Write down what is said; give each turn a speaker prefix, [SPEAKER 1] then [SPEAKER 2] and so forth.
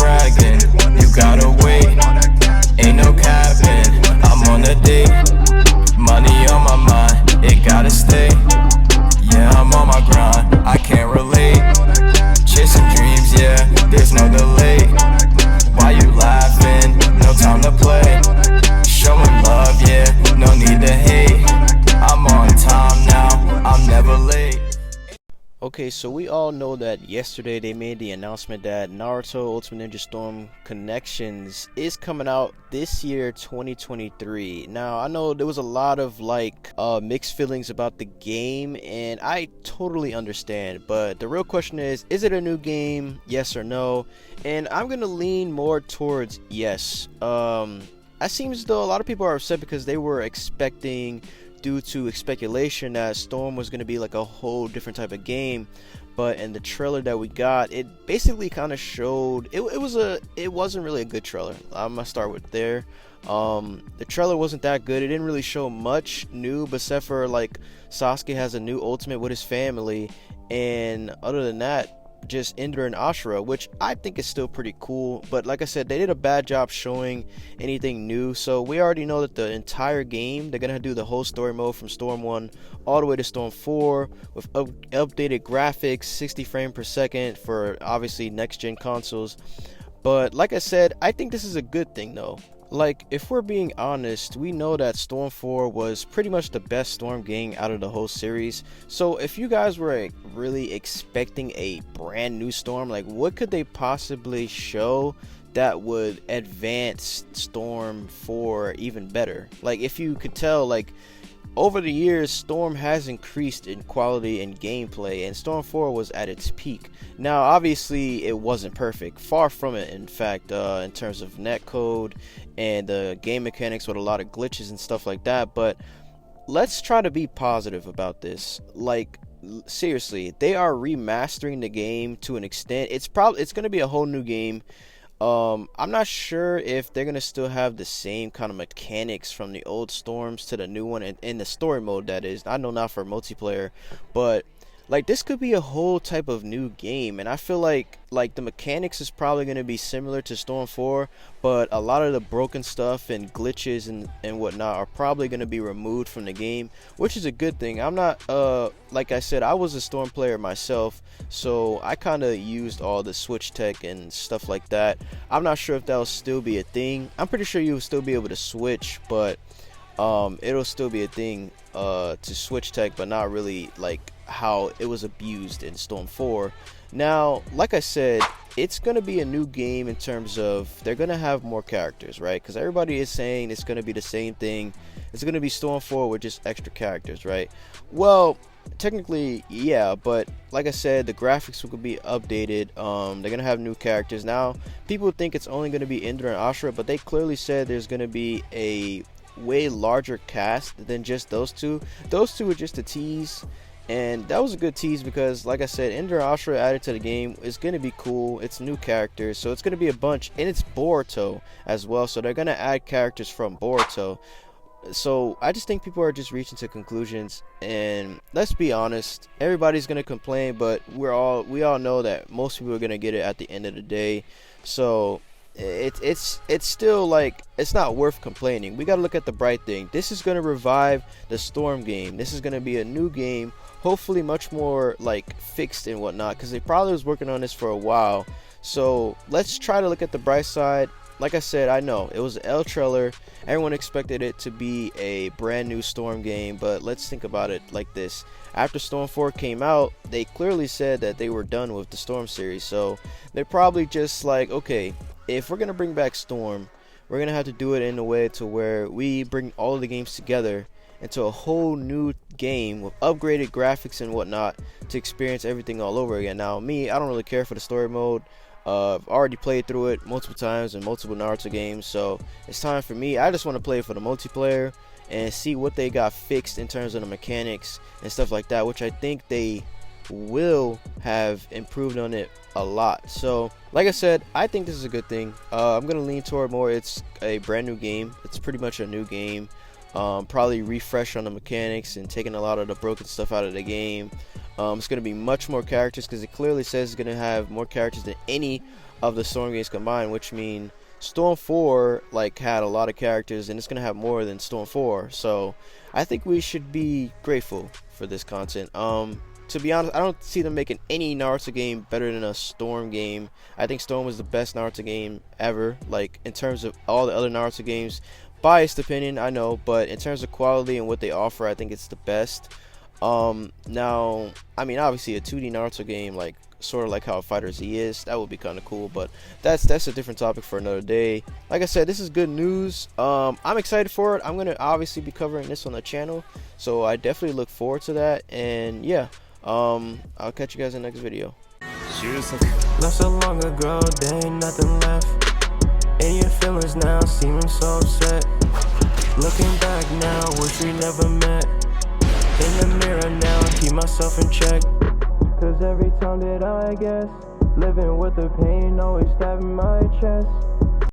[SPEAKER 1] bragging, you gotta wait. Ain't no capping, I'm on the date. Money on my mind, it gotta stay. Yeah, I'm on my grind, I can't relate. Chasing dreams, yeah, there's no delay. Why you laughing? No time to play. Showing love, yeah, no need to hate. I'm on time now, I'm never late.
[SPEAKER 2] Okay, so we all know that yesterday they made the announcement that Naruto Ultimate Ninja Storm Connections is coming out this year, 2023. Now, I know there was a lot of mixed feelings about the game, and I totally understand, but the real question is it a new game, yes or no? And I'm gonna lean more towards yes. It seems as though a lot of people are upset because they were expecting, due to speculation, that Storm was going to be like a whole different type of game, but in the trailer that we got, it basically kind of showed it wasn't really a good trailer. I'm gonna start with there. The trailer wasn't that good. It didn't really show much new, except for like Sasuke has a new ultimate with his family, and other than that, just Indra and Ashura, which I think is still pretty cool. But like I said, they did a bad job showing anything new. So we already know that the entire game, they're gonna do the whole story mode from Storm 1 all the way to Storm 4 with updated graphics, 60 frames per second for obviously next gen consoles. But like I said, I think this is a good thing though. Like, if we're being honest, we know that Storm 4 was pretty much the best Storm game out of the whole series. So if you guys were really expecting a brand new Storm, like what could they possibly show that would advance Storm 4 even better? Like, if you could tell, like, over the years, Storm has increased in quality and gameplay, and Storm 4 was at its peak. Now, obviously, it wasn't perfect. Far from it, in fact, in terms of netcode and the game mechanics with a lot of glitches and stuff like that. But let's try to be positive about this. Like, seriously, they are remastering the game to an extent. It's going to be a whole new game. I'm not sure if they're gonna still have the same kind of mechanics from the old Storms to the new one in the story mode, that is. I know not for multiplayer, but like this could be a whole type of new game, and I feel like the mechanics is probably going to be similar to Storm 4, but a lot of the broken stuff and glitches and whatnot are probably going to be removed from the game, which is a good thing. I'm not like I said, I was a Storm player myself, so I kind of used all the switch tech and stuff like that. I'm not sure if that will still be a thing. I'm pretty sure you'll still be able to switch, but it'll still be a thing to switch tech, but not really like how it was abused in Storm 4. Now, like I said, it's going to be a new game in terms of they're going to have more characters, right? Because everybody is saying it's going to be the same thing. It's going to be Storm 4 with just extra characters, right? Well, technically, yeah, but like I said, the graphics will be updated. They're going to have new characters. Now, people think it's only going to be Indra and Ashura, but they clearly said there's going to be a way larger cast than just those two. Those two are just a tease, and that was a good tease because, like I said, Indra and Ashura added to the game is going to be cool. It's new characters, so it's going to be a bunch, and it's Boruto as well, so they're going to add characters from Boruto. So I just think people are just reaching to conclusions, and let's be honest, everybody's going to complain, but we all know that most people are going to get it at the end of the day. So it's still like, it's not worth complaining. We got to look at the bright thing. This is going to revive the Storm game. This is going to be a new game, hopefully much more like fixed and whatnot, because they probably was working on this for a while. So let's try to look at the bright side. Like I said, I know it was an L trailer. Everyone expected it to be a brand new Storm game, but let's think about it like this. After Storm 4 came out, they clearly said that they were done with the Storm series. So they're probably just like, okay, if we're going to bring back Storm, we're going to have to do it in a way to where we bring all of the games together into a whole new game with upgraded graphics and whatnot to experience everything all over again. Now, me, I don't really care for the story mode. I've already played through it multiple times in multiple Naruto games, so it's time for me. I just want to play for the multiplayer and see what they got fixed in terms of the mechanics and stuff like that, which I think they will have improved on it a lot. So like I said, I think this is a good thing. I'm gonna lean toward more it's a brand new game. It's pretty much a new game. Probably refresh on the mechanics and taking a lot of the broken stuff out of the game. It's going to be much more characters because it clearly says it's going to have more characters than any of the Storm games combined, which means Storm 4 like had a lot of characters, and it's going to have more than Storm 4. So I think we should be grateful for this content. To be honest, I don't see them making any Naruto game better than a Storm game. I think Storm was the best Naruto game ever, like in terms of all the other Naruto games. Biased opinion, I know, but in terms of quality and what they offer, I think it's the best. Now, I mean, obviously a 2D Naruto game, like sort of like how Fighter Z is, that would be kind of cool, but that's a different topic for another day. Like I said, this is good news. I'm excited for it. I'm gonna obviously be covering this on the channel, so I definitely look forward to that. And yeah, I'll catch you guys in the next video.
[SPEAKER 1] Not so long ago, there ain't nothing left. And your feelings now seeming so upset. Looking back now, wish we never met. In the mirror now, keep myself in check. Cause every time that I guess, living with the pain always stabbing my chest.